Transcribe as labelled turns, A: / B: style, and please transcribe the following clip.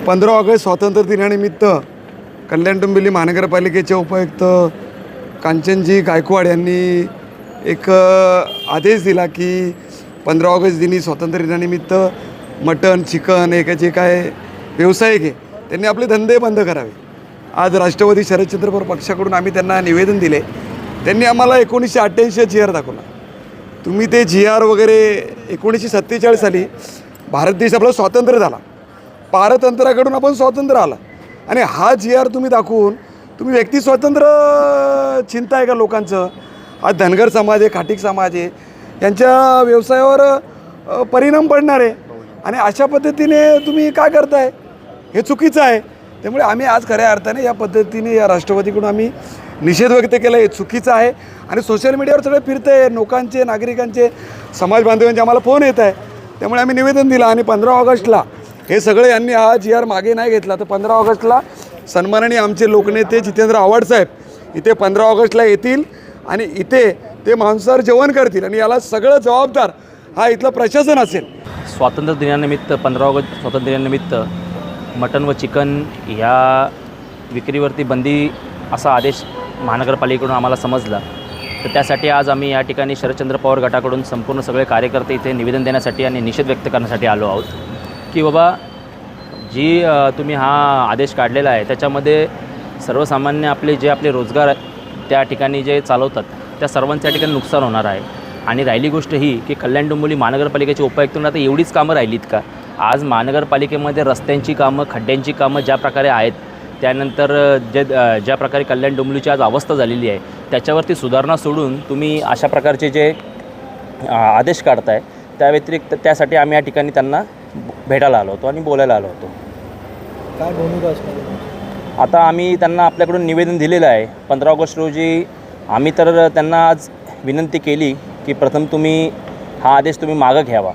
A: 15 August स्वातंत्र्य दिनानिमित्त कल्याण डोंबिवली महानगरपालिकेचे उपायुक्त कांचनजी गायकवाड यांनी एक आदेश दिला की 15 ऑगस्ट दिनी स्वातंत्र्य दिनानिमित्त मटण चिकन जे काय व्यावसायिक आहे त्यांनी आपले धंदे बंद करावे। आज राष्ट्रवादी शरदचंद्र पवार पक्षाकडून आम्ही त्यांना निवेदन दिले। त्यांनी आम्हाला 1988 GR दाखवला। तुम्ही ते GR वगैरे 1947 साली भारत देश आपला स्वातंत्र्य झाला, पारतंत्र्याकडून आपण स्वातंत्र्य आला आणि हा GR तुम्ही दाखवून तुम्ही व्यक्ती स्वातंत्र्य चिंताय का लोकांचं? आज धनगर समाज आहे, खाटीक समाज आहे, यांच्या व्यवसायावर परिणाम पडणार आहे आणि अशा पद्धतीने तुम्ही काय करताय हे चुकीचं आहे। त्यामुळे आम्ही आज खऱ्या अर्थाने या पद्धतीने या राष्ट्रवादीकडून आम्ही निषेध व्यक्त केला। हे चुकीचं आहे आणि सोशल मीडियावर सगळे फिरतं आहे, लोकांचे नागरिकांचे समाज बांधवांचे आम्हाला फोन येत आहे। त्यामुळे आम्ही निवेदन दिलं आणि 15 ऑगस्टला हे सगळे यांनी हा GR मागे नाही घेतला तर 15 ऑगस्टला सन्माननीय आमचे लोकनेते जितेंद्र आव्हाड साहेब इथे 15 ऑगस्टला येतील आणि इथे ते मांसाहार जेवण करतील आणि याला सगळं जबाबदार हा इथलं प्रशासन असेल।
B: स्वातंत्र्य दिनानिमित्त 15 ऑगस्ट स्वातंत्र्य दिनानिमित्त मटण व चिकन ह्या विक्रीवरती बंदी असा आदेश महानगरपालिकेकडून आम्हाला समजला। तर त्यासाठी आज आम्ही या ठिकाणी शरदचंद्र पवार गटाकडून संपूर्ण सगळे कार्यकर्ते इथे निवेदन देण्यासाठी आणि निषेध व्यक्त करण्यासाठी आलो आहोत की बाबा जी तुम्ही हा आदेश काढलेला आहे त्याच्यामध्ये सर्वसामान्य आपले रोजगार त्या ठिकाणी जे चालवतात त्या सर्वांच्या ठिकाणी नुकसान होणार आहे। आणि राहिली गोष्ट ही की कल्याण डोंबिवली महानगरपालिकेचे उपायुक्तांना आता एवढीच कामं राहिलीत का? आज महानगरपालिकेमध्ये रस्त्यांची कामं, खड्ड्यांची कामं ज्या प्रकारे आहेत, त्यानंतर ज्या प्रकारे कल्याण डोंबिवलीची आज अवस्था झालेली आहे त्याच्यावरती सुधारणा सोडून तुम्ही अशा प्रकारचे जे आदेश काढताय त्या व्यतिरिक्त त्यासाठी आम्ही या ठिकाणी त्यांना भेटायला आलो होतो आणि बोलायला आलो होतो।
C: काय भूमिका असणार?
B: आता आम्ही त्यांना आपल्याकडून निवेदन दिलेलं आहे। 15 ऑगस्ट रोजी आम्ही तर त्यांना आज विनंती केली की प्रथम तुम्ही हा आदेश मागं घ्यावा।